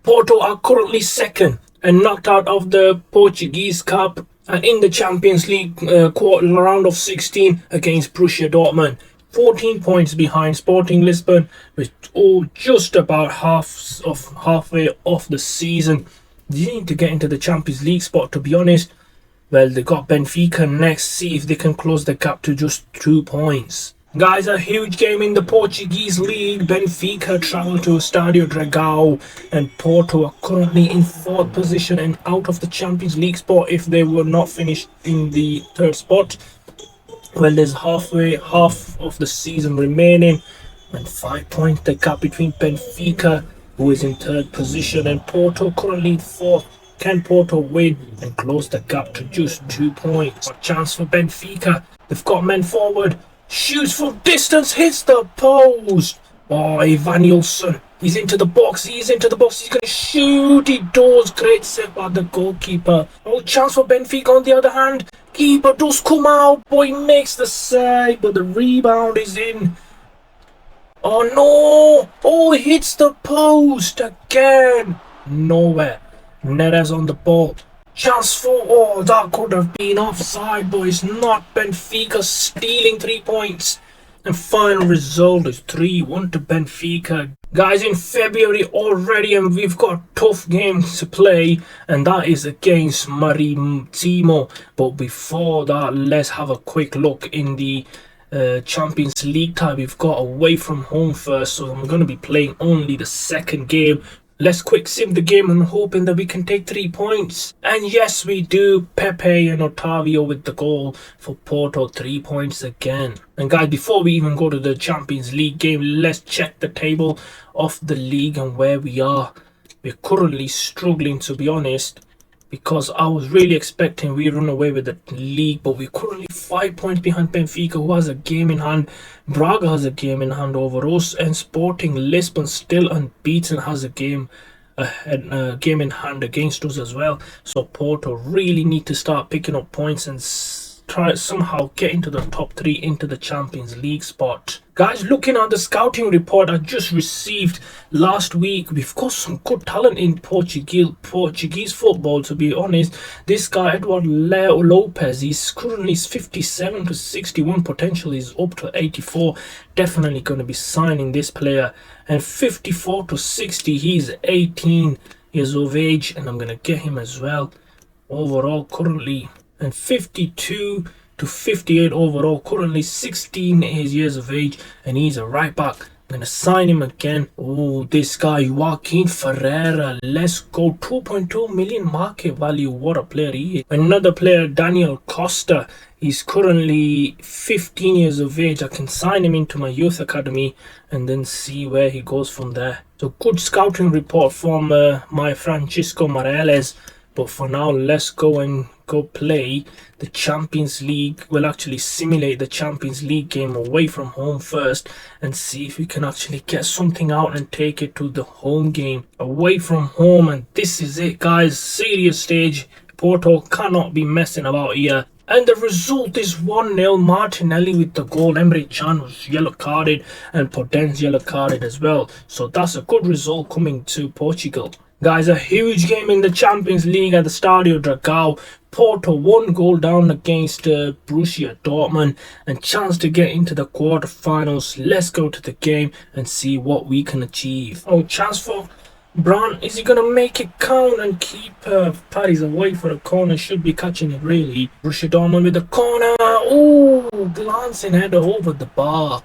Porto are currently second and knocked out of the Portuguese Cup and in the Champions League quarter round of 16 against Borussia Dortmund. 14 points behind Sporting Lisbon, with just about halfway off the season. They need to get into the Champions League spot, to be honest. Well, they got Benfica next. See if they can close the gap to just 2 points. Guys, a huge game in the Portuguese league. Benfica travel to Estádio Dragão and Porto are currently in 4th position and out of the Champions League spot if they were not finished in the 3rd spot. Well, there's half of the season remaining and 5 points the gap between Benfica, who is in 3rd position, and Porto currently in 4th. Can Porto win and close the gap to just 2 points? A chance for Benfica. They've got men forward. Shoots from distance, hits the post. Oh, Ivan Nilsson. He's into the box. He's going to shoot. He does. Great save by the goalkeeper. Oh, chance for Benfica on the other hand. Keeper does come out. Boy, makes the save, but the rebound is in. Oh, no. Oh, he hits the post again. Nowhere. Neres on the ball. Chance for, that could have been offside, but it's not. Benfica stealing 3 points. And final result is 3-1 to Benfica. Guys, in February already, and we've got tough games to play, and that is against Maritimo. But before that, let's have a quick look in the Champions League tie. We've got away from home first, so I'm going to be playing only the 2nd game. Let's quick sim the game and hoping that we can take 3 points. And yes, we do. Pepe and Otavio with the goal for Porto. 3 points again. And guys, before we even go to the Champions League game, let's check the table of the league and where we are. We're currently struggling, to be honest, because I was really expecting we run away with the league, but we're currently 5 points behind Benfica, who has a game in hand. Braga has a game in hand over us, and Sporting Lisbon, still unbeaten, has a game in hand against us as well. So Porto really need to start picking up points and try somehow get into the top 3 into the Champions League spot. Guys, looking at the scouting report I just received last week, we've got some good talent in Portuguese football, to be honest. This guy, Eduardo Lopez, he's currently 57 to 61, potential is up to 84. Definitely going to be signing this player. And 54 to 60, he's 18 years of age, and I'm going to get him as well. Overall, currently, and 52 to 58 overall, currently 16 years of age, and he's a right back. I'm gonna sign him again. Oh, this guy Joaquin Ferreira, let's go. 2.2 million market value. What a player he is. Another player, Daniel Costa, he's currently 15 years of age. I can sign him into my youth academy and then see where he goes from there. So good scouting report from my Francisco Morales. But for now, let's go play the Champions League. We'll actually simulate the Champions League game away from home first and see if we can actually get something out and take it to the home game away from home. And this is it, guys. Serious stage. Porto cannot be messing about here. And the result is 1-0. Martinelli with the goal. Emre Can was yellow carded and Podence yellow carded as well. So that's a good result coming to Portugal. Guys, a huge game in the Champions League at the Estádio Dragão. Porto 1 goal down against Borussia Dortmund and chance to get into the quarterfinals. Let's go to the game and see what we can achieve. Oh, chance for Brown. Is he going to make it count and keep Paris away for the corner? Should be catching it, really. Borussia Dortmund with the corner. Oh, glancing header over the bar.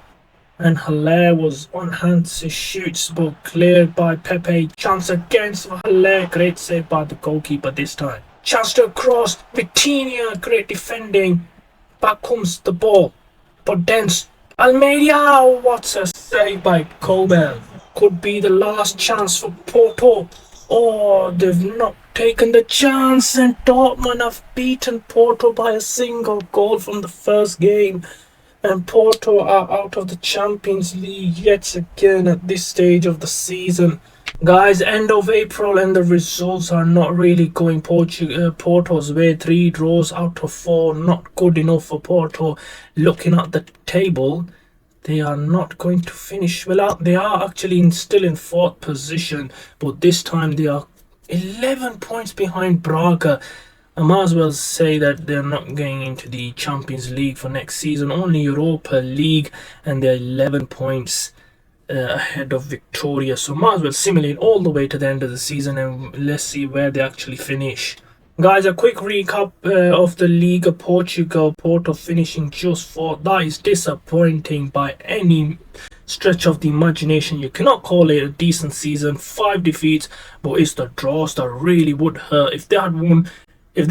And Haller was on hand to shoot, but cleared by Pepe. Chance against Haller. Great save by the goalkeeper this time. Chance to cross. Vitinha, great defending. Back comes the ball. Podence. Almeida. What a save by Kobel. Could be the last chance for Porto. Oh, they've not taken the chance, and Dortmund have beaten Porto by a single goal from the first game. And Porto are out of the Champions League yet again at this stage of the season. Guys, end of April and the results are not really going Porto's way. 3 draws out of 4, not good enough for Porto. Looking at the table, they are not going to finish well out. They are actually still in 4th position, but this time they are 11 points behind Braga. I might as well say that they're not going into the Champions League for next season, only Europa League, and they're 11 points ahead of Victoria. So might as well simulate all the way to the end of the season, and let's see where they actually finish. Guys, a quick recap of the League of Portugal. Porto finishing just 4th. That is disappointing by any stretch of the imagination. You cannot call it a decent season. 5 defeats, but it's the draws that really would hurt. If they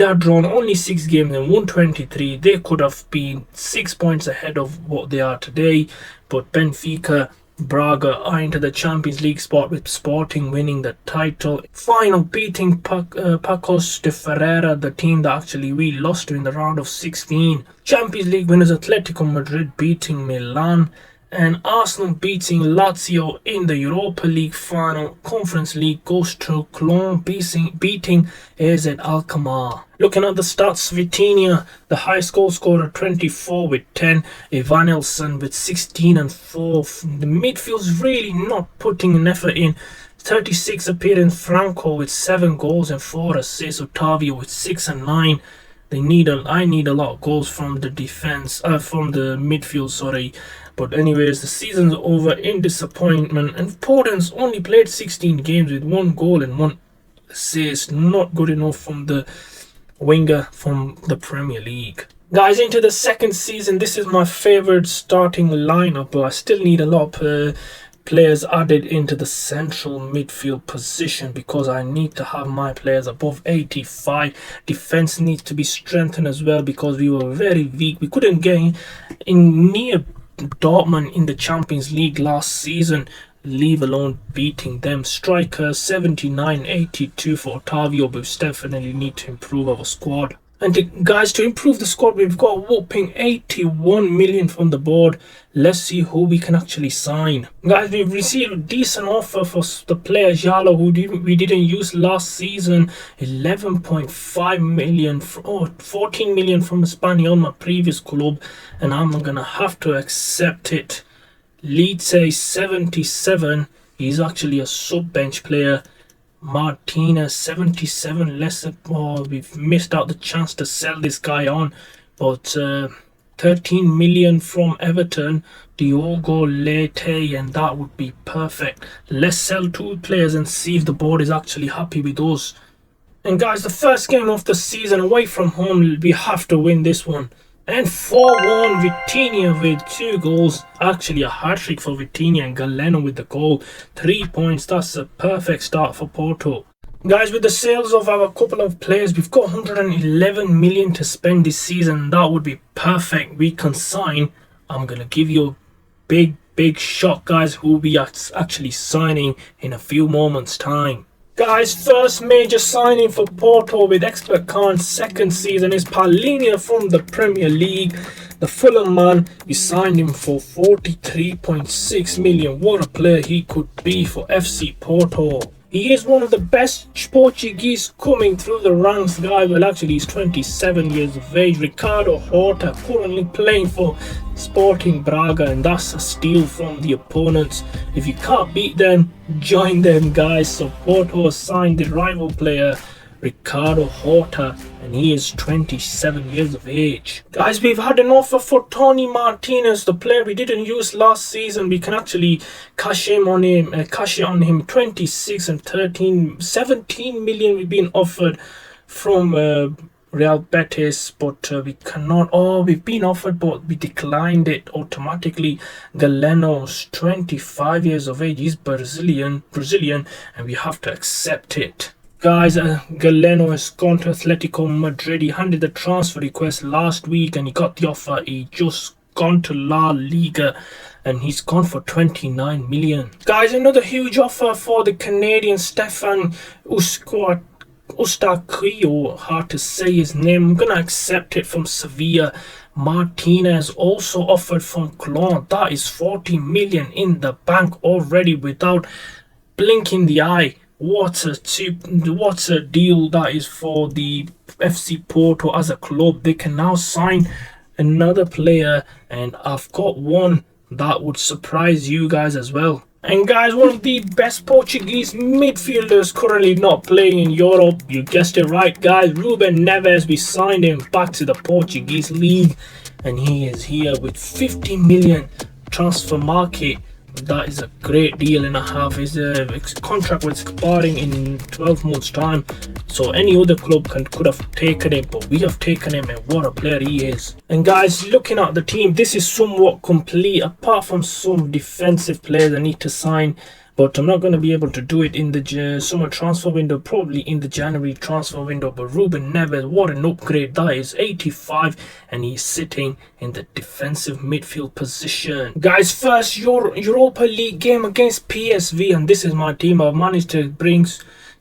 had drawn only 6 games and won 23, they could have been 6 points ahead of what they are today. But Benfica, Braga are into the Champions League spot, with Sporting winning the title. Final beating Pacos de Ferreira, the team that actually we lost to in the round of 16. Champions League winners Atletico Madrid beating Milan, and Arsenal beating Lazio in the Europa League final. Conference League goes to Cologne beating AZ Alkmaar. Looking at the stats, Vitinha, the highest goal scorer, 24 with 10. Evanilson with 16 and 4. The midfield's really not putting an effort in. 36 appearance. Franco with 7 goals and 4 assists. Otavio with 6 and 9. I need a lot of goals from the from the midfield, sorry. But anyways, the season's over in disappointment, and Porto's only played 16 games with 1 goal and 1 assist. Not good enough from the winger from the Premier League. Guys, into the second season, this is my favourite starting lineup, but I still need a lot of players added into the central midfield position, because I need to have my players above 85. Defense needs to be strengthened as well, because we were very weak. We couldn't get in near Dortmund in the Champions League last season, leave alone beating them. Striker 79-82 for Otavio, but we definitely need to improve our squad. And guys, to improve the squad, we've got a whopping 81 million from the board. Let's see who we can actually sign. Guys, we've received a decent offer for the player Jalo, who we didn't use last season. 11.5 million, 14 million from Espanyol, my previous club, and I'm gonna have to accept it. Leeds 77, he's actually a sub-bench player. Martinez 77, we've missed out the chance to sell this guy on, but 13 million from Everton, Diogo Leite, and that would be perfect. Let's sell 2 players and see if the board is actually happy with us. And guys, the first game of the season away from home, we have to win this one. And 4-1, Vitinha with 2 goals. Actually a hat-trick for Vitinha, and Galeno with the goal. 3 points, that's a perfect start for Porto. Guys, with the sales of our couple of players, we've got 111 million to spend this season. That would be perfect. We can sign. I'm going to give you a big shock, guys, who we are actually signing in a few moments' time. Guys, first major signing for Porto with Expert Khan's second season is Palhinha from the Premier League. The Fulham man, we signed him for 43.6 million. What a player he could be for FC Porto. He is one of the best Portuguese coming through the ranks, guy. Well, actually, he's 27 years of age. Ricardo Horta, currently playing for Sporting Braga, and that's a steal from the opponents. If you can't beat them, join them, guys. So Porto has signed the rival player Ricardo Horta, and he is 27 years of age. Guys, we've had an offer for Tony Martinez, the player we didn't use last season. We can actually cash in on him. 26 and 13, 17 million we've been offered from Real Betis, but we cannot. We've been offered, but we declined it automatically. Galeno's 25 years of age. He's Brazilian, and we have to accept it. Guys, Galeno has gone to Atletico Madrid. He handed the transfer request last week and he got the offer. He just gone to La Liga and he's gone for 29 million. Guys, another huge offer for the Canadian Stefan Ustaquio. Hard to say his name. I'm gonna accept it from Sevilla. Martinez also offered from Cologne. That is 40 million in the bank already without blink in the eye. What a deal that is for the FC Porto as a club. They can now sign another player, and I've got one that would surprise you guys as well. And guys, one of the best Portuguese midfielders currently not playing in Europe. You guessed it right, guys. Ruben Neves, we signed him back to the Portuguese league, and he is here with 50 million transfer market. That is a great deal and a half. His contract was expiring in 12 months time, so any other club could have taken him, but we have taken him, and what a player he is. And guys, looking at the team, this is somewhat complete apart from some defensive players I need to sign, but I'm not going to be able to do it in the summer transfer window, probably in the January transfer window. But Ruben Neves, what an upgrade that is. 85, and he's sitting in the defensive midfield position. Guys, first Europa League game against PSV, and this is my team. I've managed to bring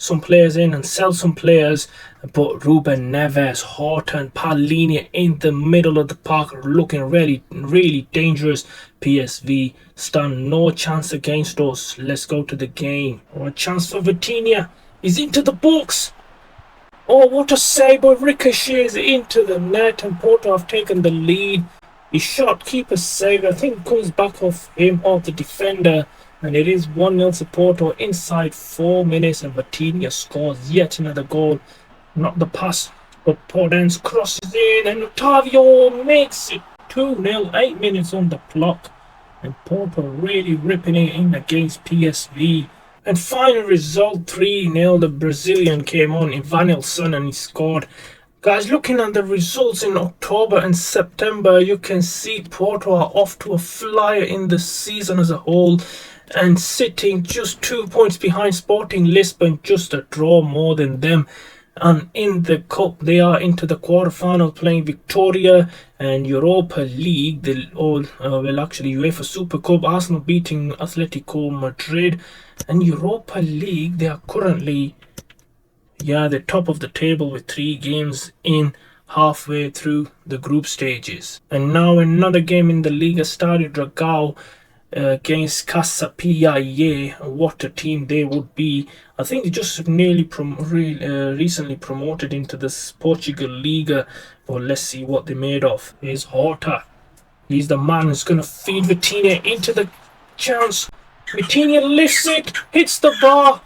some players in and sell some players, but Ruben Neves, Horton, Palhinha in the middle of the park, looking really dangerous. PSV stand no chance against us. Let's go to the game. Oh, a chance for Vitinha. He's into the box. Oh, what a save, but ricochets into the net, and Porto have taken the lead. His shot, keeper save, I think comes back off him, off the defender, and it is 1-0 to Porto inside 4 minutes, and Vitinha scores yet another goal. Not the pass, but Podence crosses in, and Otavio makes it 2-0, 8 minutes on the clock, and Porto really ripping it in against PSV. And final result 3-0. The Brazilian came on, Ivanilson, and he scored. Guys, looking at the results in October and September, you can see Porto are off to a flyer in the season as a whole, and sitting just 2 points behind Sporting Lisbon, just a draw more than them. And in the cup, they are into the quarterfinals, playing Victoria, and Europa League, actually UEFA Super Cup, Arsenal beating Atletico Madrid. And Europa League, they are currently the top of the table with 3 games in, halfway through the group stages. And now another game in the Liga Stadio Dragao against Casapiaie. What a team they would be. I think they just recently promoted into the Portugal Liga, but let's see what they're made of. Here's Horta. He's the man who's going to feed Vitinha into the chance. Vitinha lifts it, hits the bar,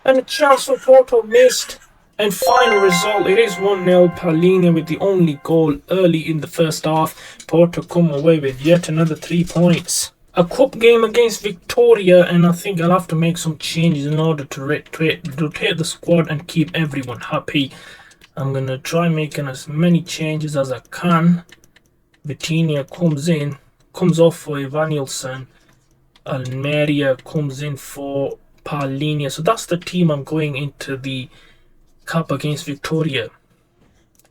and a chance for Porto missed. And final result, it is 1-0. Palhinha with the only goal early in the first half. Porto come away with yet another 3 points. A cup game against Victoria, and I think I'll have to make some changes in order to rotate the squad and keep everyone happy. I'm going to try making as many changes as I can. Vitinha comes off for Evanilson. Almeria comes in for Palhinha. So that's the team I'm going into the cup against Victoria.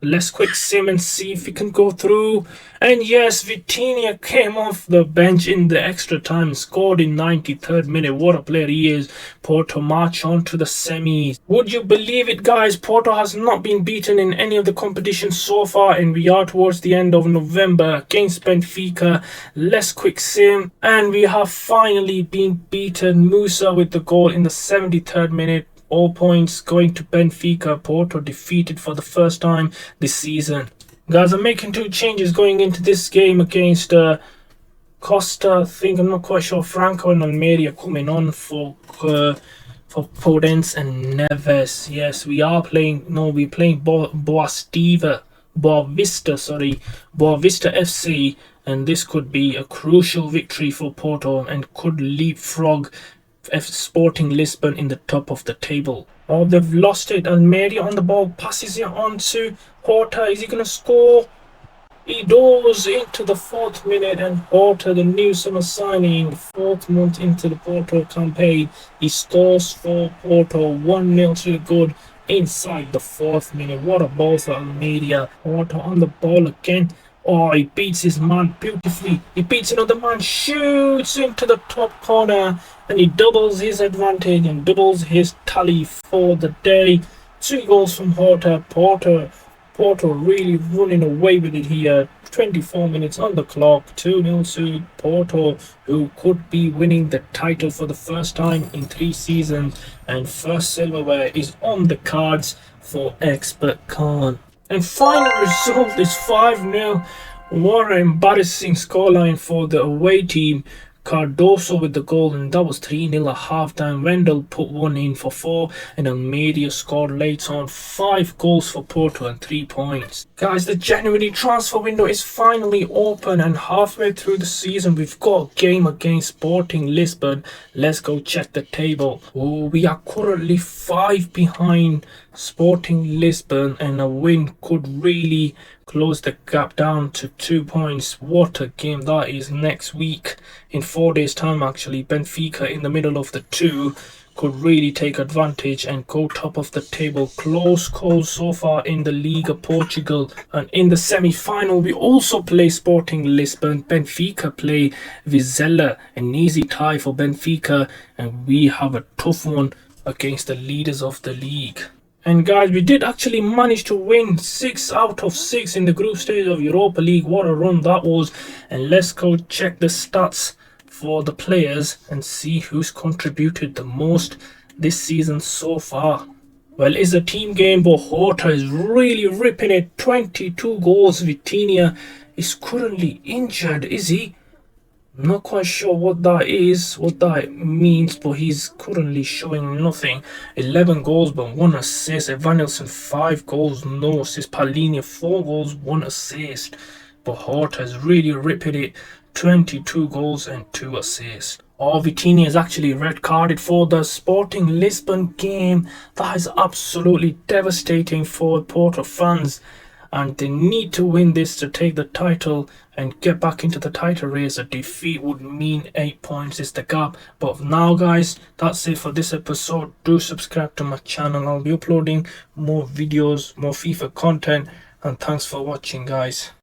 Let's quick sim and see if we can go through. And yes, Vitinha came off the bench in the extra time, scored in 93rd minute. What a player he is. Porto march on to the semis. Would you believe it, guys? Porto has not been beaten in any of the competitions so far, and we are towards the end of November against Benfica. Let's quick sim, and we have finally been beaten. Musa with the goal in the 73rd minute. All points going to Benfica. Porto defeated for the first time this season. Guys, I'm making 2 changes going into this game against Costa. I think, I'm not quite sure. Franco and Almeria coming on for Podence and Neves. Yes, we are playing. No, we're playing Boavista FC, and this could be a crucial victory for Porto and could leapfrog Sporting Lisbon in the top of the table. Oh, they've lost it. Almeria on the ball, passes it on to Horta. Is he going to score? He does, into the 4th minute, and Horta, the new summer signing, 4th month into the Porto campaign, he scores for Porto. 1-0 to the good inside the 4th minute. What a ball for Almeria. Horta on the ball again. Oh, he beats his man beautifully. He beats another man, shoots into the top corner, and he doubles his advantage and doubles his tally for the day. 2 goals from Horta. Porto really running away with it here. 24 minutes on the clock. 2-0 to Porto, who could be winning the title for the first time in 3 seasons. And first silverware is on the cards for Expert Khan. And final result is 5-0. What an embarrassing scoreline for the away team. Cardoso with the goal, and that was 3-0 at halftime. Wendell put one in for 4, and Almeida scored late on. 5 goals for Porto and 3 points. Guys, the January transfer window is finally open, and halfway through the season we've got a game against Sporting Lisbon. Let's go check the table. Oh, we are currently 5 behind Sporting Lisbon, and a win could really close the gap down to 2 points. What a game that is. Next week, in 4 days time actually, Benfica in the middle of the two could really take advantage and go top of the table. Close calls so far in the Liga Portugal. And in the semi-final we also play Sporting Lisbon. Benfica play Vizela, an easy tie for Benfica, and we have a tough one against the leaders of the league. And guys, we did actually manage to win 6 out of 6 in the group stage of Europa League. What a run that was. And let's go check the stats for the players and see who's contributed the most this season so far. Well, it's a team game, but Horta is really ripping it. 22 goals. Vitinha is currently injured, is he? Not quite sure what that is, what that means, but he's currently showing nothing. 11 goals but 1 assist. Evanilson 5 goals, no assist. Palhinha 4 goals, 1 assist. But Horta is really ripping it. 22 goals and 2 assists. Oh, Vitinha is actually red carded for the Sporting Lisbon game. That is absolutely devastating for Porto fans, and they need to win this to take the title and get back into the title race. A defeat would mean 8 points is the gap. But now guys, that's it for this episode. Do subscribe to my channel. I'll be uploading more videos, more FIFA content, and thanks for watching guys.